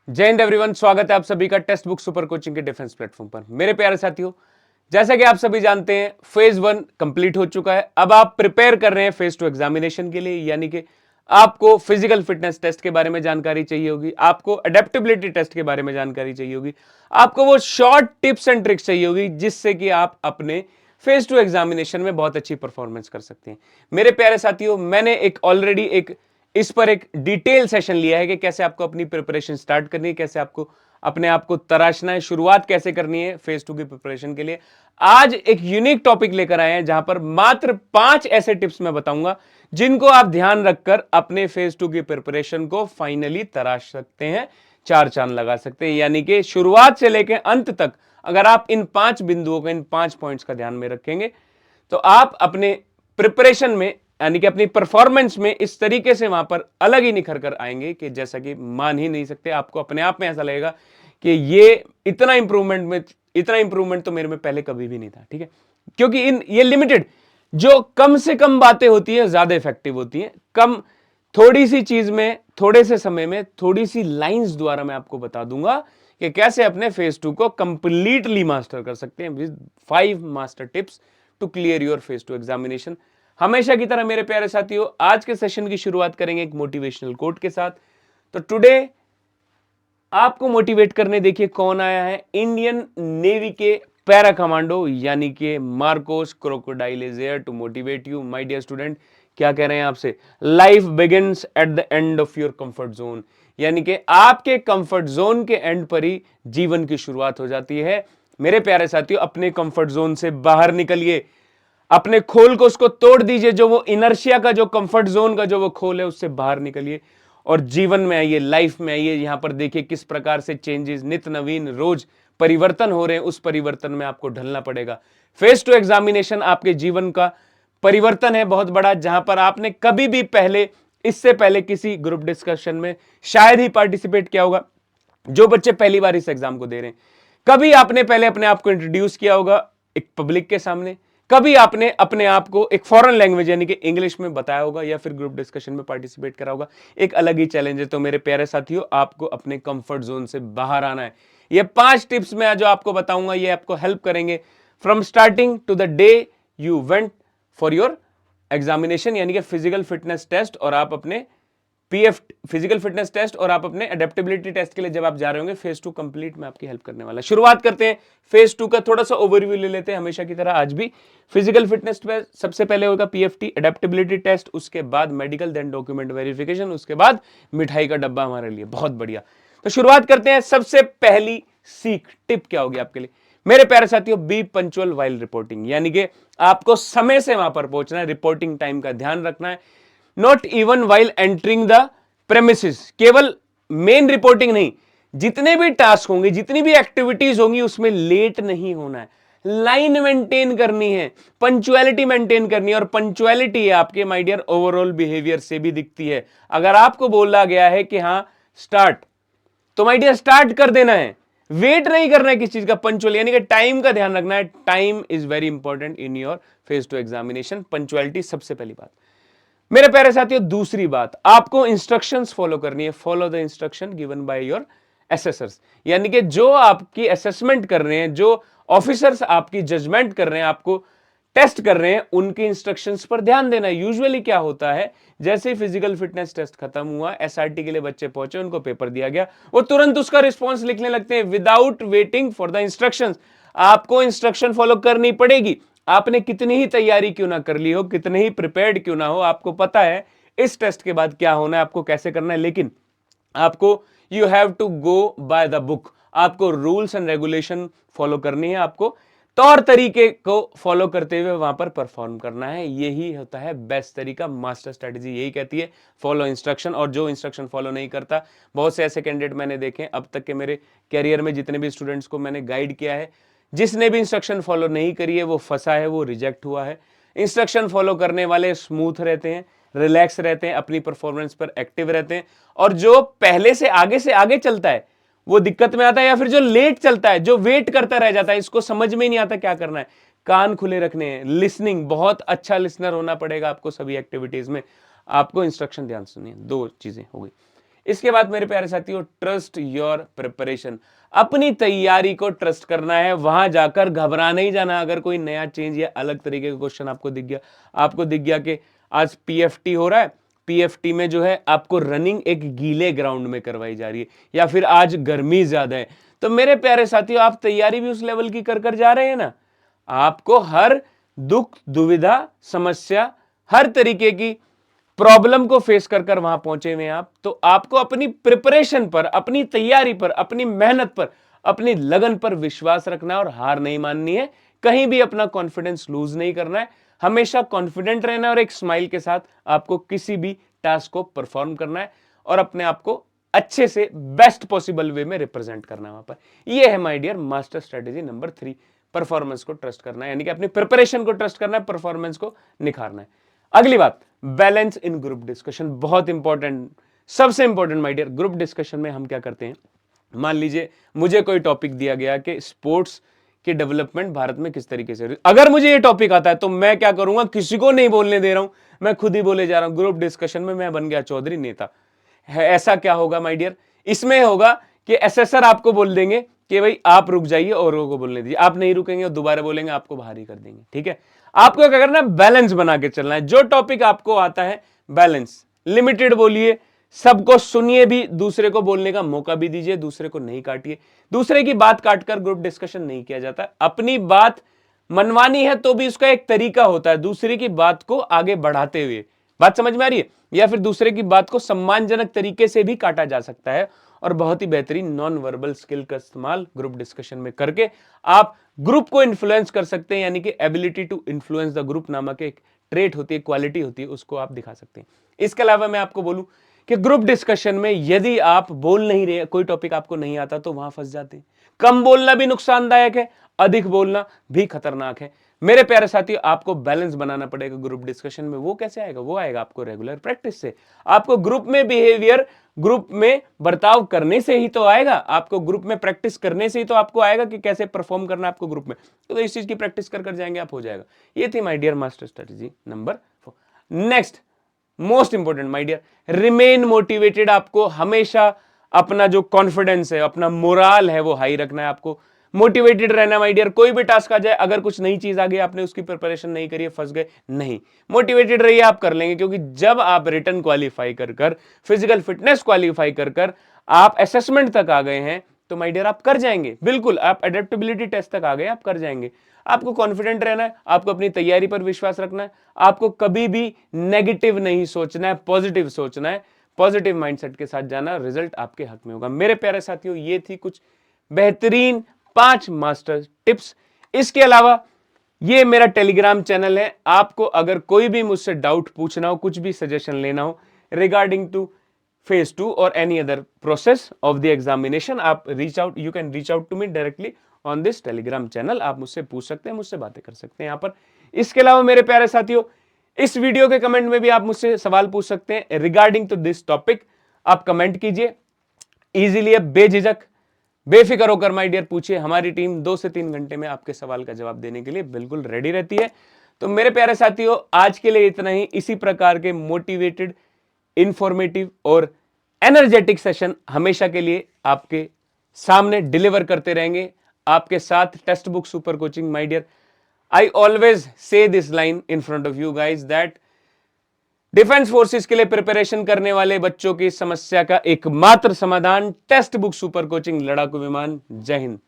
जय हिंद एवरीवन, स्वागत है आप सभी का टेक्स्ट बुक सुपर कोचिंग के डिफेंस प्लेटफॉर्म पर। मेरे प्यारे साथियों, जैसा कि आप सभी जानते हैं, फेज 1 कंप्लीट हो चुका है। अब आप प्रिपेयर कर रहे हैं फेज 2 एग्जामिनेशन के लिए, यानी कि आपको फिजिकल फिटनेस टेस्ट के बारे में जानकारी चाहिए होगी, आपको अडेप्टेबिलिटी टेस्ट के बारे में जानकारी चाहिए होगी, आपको वो शॉर्ट टिप्स एंड ट्रिक्स चाहिए होगी जिससे कि आप अपने फेज 2 एग्जामिनेशन में बहुत अच्छी परफॉर्मेंस कर सकते हैं। मेरे प्यारे साथियों, मैंने ऑलरेडी इस पर एक डिटेल सेशन लिया है कि कैसे आपको अपनी प्रिपरेशन स्टार्ट करनी है, कैसे आपको अपने आप को तराशना है, शुरुआत कैसे करनी है फेज 2 की प्रिपरेशन के लिए। आज एक यूनिक टॉपिक लेकर आए हैं जहां पर मात्र 5 ऐसे टिप्स मैं बताऊंगा जिनको आप ध्यान रखकर अपने फेज 2 की प्रिपरेशन को फाइनली तराश सकते हैं, चार चांद लगा सकते हैं। यानी कि शुरुआत से लेकर अंत तक अगर आप इन 5 बिंदुओं को, इन 5 पॉइंट्स का ध्यान में रखेंगे तो आप अपने प्रिपरेशन में, यानी कि अपनी परफॉर्मेंस में इस तरीके से वहां पर अलग ही निखर कर आएंगे कि जैसा कि मान ही नहीं सकते। आपको अपने आप में ऐसा लगेगा कि ये इतना इंप्रूवमेंट तो मेरे में पहले कभी भी नहीं था। ठीक है, क्योंकि ये लिमिटेड जो कम से कम बातें होती है ज्यादा इफेक्टिव होती हैं। थोड़ी सी चीज में, थोड़े से समय में, थोड़ी सी लाइंस द्वारा मैं आपको बता दूंगा कि कैसे अपने फेज 2 को कंप्लीटली मास्टर कर सकते हैं with 5 master tips to clear your phase 2 examination. हमेशा की तरह मेरे प्यारे साथियों, आज के सेशन की शुरुआत करेंगे एक मोटिवेशनल कोट के साथ। तो टुडे आपको मोटिवेट करने देखिए कौन आया है, इंडियन नेवी के पैरा कमांडो यानी कि Marcos crocodile is here to motivate you my dear student. क्या कह रहे हैं आपसे? Life begins at the end of your comfort zone, यानी कि आपके कंफर्ट जोन के एंड पर ही जीवन की शुरुआत हो जाती है। मेरे प्यारे साथियों, अपने कंफर्ट जोन से बाहर निकलिए, अपने खोल को उसको तोड़ दीजिए। जो वो इनर्शिया का, जो कंफर्ट जोन का जो वो खोल है, उससे बाहर निकलिए और जीवन में आइए, लाइफ में आइए। यहां पर देखिए किस प्रकार से चेंजेस, नित्य नवीन रोज परिवर्तन हो रहे हैं। उस परिवर्तन में आपको ढलना पड़ेगा। फेज 2 एग्जामिनेशन आपके जीवन का परिवर्तन है बहुत बड़ा, जहां पर आपने कभी भी इससे पहले किसी ग्रुप डिस्कशन में शायद ही पार्टिसिपेट किया होगा। जो बच्चे पहली बार इस एग्जाम को दे रहे हैं, कभी आपने पहले अपने आप को इंट्रोड्यूस किया होगा एक पब्लिक के सामने, कभी आपने अपने आप को एक फॉरेन लैंग्वेज यानी कि इंग्लिश में बताया होगा, या फिर ग्रुप डिस्कशन में पार्टिसिपेट करा होगा। एक अलग ही चैलेंज है। तो मेरे प्यारे साथियों, आपको अपने कंफर्ट जोन से बाहर आना है। ये 5 टिप्स मैं जो आपको बताऊंगा, ये आपको हेल्प करेंगे from starting to the day you went for your examination, यानी कि फिजिकल फिटनेस टेस्ट, और आप अपने पीएफ फिजिकल फिटनेस टेस्ट, और आप अपने अडेप्टेबिलिटी टेस्ट के लिए जब आप जा रहे होंगे फेज 2 कंप्लीट में आपकी हेल्प करने वाला है। शुरुआत करते हैं फेज 2 का, थोड़ा सा ओवरव्यू ले लेते हैं हमेशा की तरह। आज भी फिजिकल फिटनेस पे सबसे पहले होगा पीएफटी अडेप्टेबिलिटी टेस्ट, उसके बाद मेडिकल, देन डॉक्यूमेंट वेरिफिकेशन, उसके बाद मिठाई का डब्बा हमारे लिए। बहुत बढ़िया। तो शुरुआत करते हैं। सबसे पहली सीख, टिप क्या होगी आपके लिए मेरे प्यारे साथियों? बी पंचुअल वाइल रिपोर्टिंग, यानी कि आपको समय से वहां पर पहुंचना है, रिपोर्टिंग टाइम का ध्यान रखना है। Not even while entering the premises, केवल मेन रिपोर्टिंग नहीं, जितने भी टास्क होंगे, जितनी भी एक्टिविटीज होंगी, उसमें लेट नहीं होना है। लाइन मेंटेन करनी है, पंचुअलिटी मेंटेन करनी है। और पंचुअलिटी आपके माय डियर ओवरऑल बिहेवियर से भी दिखती है। अगर आपको बोला गया है कि हाँ स्टार्ट, तो माय डियर स्टार्ट कर देना है, वेट नहीं करना है किस चीज का। पंचुअल यानी कि टाइम का ध्यान रखना है। Time is very important in your phase 2 examination. Punctuality सबसे पहली बात। मेरे प्यारे साथियों, दूसरी बात, आपको इंस्ट्रक्शंस फॉलो करनी है। Follow the instruction given by your assessors, यानी कि जो आपकी असेसमेंट कर रहे हैं, जो ऑफिसर्स आपकी जजमेंट कर रहे हैं, आपको टेस्ट कर रहे हैं, उनके इंस्ट्रक्शंस पर ध्यान देना है। यूजुअली क्या होता है, जैसे ही फिजिकल फिटनेस टेस्ट खत्म हुआ, एसआरटी के लिए बच्चे पहुंचे, उनको पेपर दिया गया, वो तुरंत उसका रिस्पॉन्स लिखने लगते हैं without waiting for the instructions. आपको इंस्ट्रक्शन फॉलो करनी पड़ेगी। आपने कितनी ही तैयारी क्यों ना कर ली हो, कितने ही प्रिपेयर्ड क्यों ना हो, आपको पता है इस टेस्ट के बाद क्या होना है, आपको कैसे करना है, लेकिन आपको you have to go by the book. आपको रूल्स एंड रेगुलेशन फॉलो करनी है, आपको तौर तरीके को फॉलो करते हुए वहां पर परफॉर्म करना है। यही होता है बेस्ट तरीका। मास्टर स्ट्रेटजी यही कहती है, फॉलो इंस्ट्रक्शन। और जो इंस्ट्रक्शन फॉलो नहीं करता, बहुत से ऐसे कैंडिडेट मैंने देखे अब तक के मेरे कैरियर में, जितने भी स्टूडेंट्स को मैंने गाइड किया है, जिसने भी इंस्ट्रक्शन फॉलो नहीं करी है वो फंसा है, वो रिजेक्ट हुआ है। इंस्ट्रक्शन फॉलो करने वाले स्मूथ रहते हैं, रिलैक्स रहते हैं, अपनी परफॉर्मेंस पर एक्टिव रहते हैं। और जो पहले से आगे चलता है वो दिक्कत में आता है, या फिर जो लेट चलता है, जो वेट करता रह जाता है, इसको समझ में ही नहीं आता क्या करना है। कान खुले रखने हैं, लिसनिंग, बहुत अच्छा लिसनर होना पड़ेगा आपको सभी एक्टिविटीज में। आपको इंस्ट्रक्शन ध्यान सुनिए। दो चीजें हो गई। इसके बाद मेरे प्यारे साथियों, ट्रस्ट योर प्रिपरेशन, अपनी तैयारी को ट्रस्ट करना है, वहां जाकर घबरा नहीं जाना। अगर कोई नया चेंज या अलग तरीके का क्वेश्चन आपको दिख गया कि आज पीएफटी हो रहा है, पीएफटी में जो है आपको रनिंग एक गीले ग्राउंड में करवाई जा रही है, या फिर आज गर्मी ज्यादा है, तो मेरे प्यारे साथियों आप तैयारी भी उस लेवल की कर जा रहे हैं ना। आपको हर दुख, दुविधा, समस्या, हर तरीके की प्रॉब्लम को फेस कर वहां पहुंचे हुए आप, तो आपको अपनी प्रिपरेशन पर, अपनी तैयारी पर, अपनी मेहनत पर, अपनी लगन पर विश्वास रखना है और हार नहीं माननी है। कहीं भी अपना कॉन्फिडेंस लूज नहीं करना है, हमेशा कॉन्फिडेंट रहना है और एक स्माइल के साथ आपको किसी भी टास्क को परफॉर्म करना है और अपने आप को अच्छे से बेस्ट पॉसिबल वे में रिप्रेजेंट करना है वहां पर। यह है my dear master strategy number 3, performance को ट्रस्ट करना है, यानी कि अपनी प्रिपरेशन को ट्रस्ट करना है, परफॉर्मेंस को निखारना है। अगली बात, बैलेंस इन ग्रुप डिस्कशन, बहुत इंपॉर्टेंट, सबसे important my dear. Group discussion में हम क्या करते हैं, मान लीजिए मुझे कोई टॉपिक दिया गया कि स्पोर्ट्स के डेवलपमेंट भारत में किस तरीके से, अगर मुझे ये टॉपिक आता है तो मैं क्या करूंगा, किसी को नहीं बोलने दे रहा हूं, मैं खुद ही बोले जा रहा हूं। ग्रुप डिस्कशन में मैं बन गया चौधरी नेता है। ऐसा क्या होगा माय डियर, इसमें होगा कि एसेसर आपको बोल देंगे कि भाई आप रुक जाइए, औरों को बोलने दीजिए, आप नहीं रुकेंगे और दोबारा बोलेंगे, आपको बाहर ही कर देंगे। ठीक है, आपको क्या करना है, बैलेंस बना के चलना है। जो टॉपिक आपको आता है बैलेंस, लिमिटेड बोलिए, सबको सुनिए भी, दूसरे को बोलने का मौका भी दीजिए, दूसरे को नहीं काटिए। दूसरे की बात काटकर ग्रुप डिस्कशन नहीं किया जाता। अपनी बात मनवानी है तो भी उसका एक तरीका होता है, दूसरे की बात को आगे बढ़ाते हुए। बात समझ में आ रही है? या फिर दूसरे की बात को सम्मानजनक तरीके से भी काटा जा सकता है, और बहुत ही बेहतरीन नॉन वर्बल स्किल का इस्तेमाल ग्रुप डिस्कशन में करके आप ग्रुप को इन्फ्लुएंस कर सकते हैं, यानी कि ability to influence the group नामक एक ट्रेट होती है, क्वालिटी होती है, उसको आप दिखा सकते हैं। इसके अलावा मैं आपको बोलूं कि ग्रुप डिस्कशन में यदि आप बोल नहीं रहे, कोई टॉपिक आपको नहीं आता, तो वहां फंस जाते हैं। कम बोलना भी नुकसानदायक है, अधिक बोलना भी खतरनाक है। मेरे प्यारे साथियों, आपको बैलेंस बनाना पड़ेगा ग्रुप डिस्कशन में। वो कैसे आएगा? वो आएगा आपको रेगुलर प्रैक्टिस से। आपको ग्रुप में बिहेवियर, ग्रुप में बर्ताव करने से ही तो आएगा, आपको ग्रुप में प्रैक्टिस करने से ही तो आपको आएगा कि कैसे परफॉर्म करना है आपको ग्रुप में। तो इस चीज की प्रैक्टिस कर जाएंगे आप, हो जाएगा। ये थी my dear master strategy number 4। Next most important my dear, remain motivated. आपको हमेशा अपना जो कॉन्फिडेंस है, अपना मोराल है, वो हाई रखना है। आपको मोटिवेटेड रहना माय डियर। कोई भी टास्क आ जाए, अगर कुछ नई चीज आ गई, आपने उसकी प्रिपरेशन नहीं करी है, फंस गए, नहीं, मोटिवेटेड रहिए, आप कर लेंगे। क्योंकि जब आप रिटन क्वालिफाई कर फिजिकल फिटनेस क्वालिफाई कर आप असेसमेंट तक आ गए हैं, तो माय डियर आप कर जाएंगे। बिल्कुल, आप एडेप्टेबिलिटी टेस्ट तक आ गए, आप कर जाएंगे। आपको कॉन्फिडेंट रहना है, आपको अपनी तैयारी पर विश्वास रखना है, आपको कभी भी नेगेटिव नहीं सोचना है, पॉजिटिव सोचना है, पॉजिटिव माइंडसेट के साथ जाना, रिजल्ट आपके हक में होगा। मेरे प्यारे साथियों, ये थी कुछ बेहतरीन 5 मास्टर टिप्स। इसके अलावा ये मेरा टेलीग्राम चैनल है, आपको अगर कोई भी मुझसे डाउट पूछना हो, कुछ भी सजेशन लेना हो regarding to phase 2 or any other process of the examination, आप you can reach out to me directly on this telegram channel। आप मुझसे पूछ सकते हैं, मुझसे बातें कर सकते हैं यहाँ पर। इसके अलावा मेरे प्यारे साथियों, इस वीडियो के कमेंट में भी आप मुझसे सवाल पूछ सकते हैं रिगार्डिंग टू दिस टॉपिक। आप कमेंट कीजिए इजीली, बेझिझक, बेफिक्र होकर माय डियर पूछिए। हमारी टीम 2 से 3 घंटे में आपके सवाल का जवाब देने के लिए बिल्कुल रेडी रहती है। तो मेरे प्यारे साथियों, आज के लिए इतना ही। इसी प्रकार के मोटिवेटेड, इंफॉर्मेटिव और एनर्जेटिक सेशन हमेशा के लिए आपके सामने डिलीवर करते रहेंगे। आपके साथ textbook super coaching my dear. I always say this line in front of you guys that defence forces के लिए प्रिपरेशन करने वाले बच्चों की समस्या का एकमात्र समाधान टेक्स्ट बुक सुपर कोचिंग लड़ाकू विमान। जय हिंद।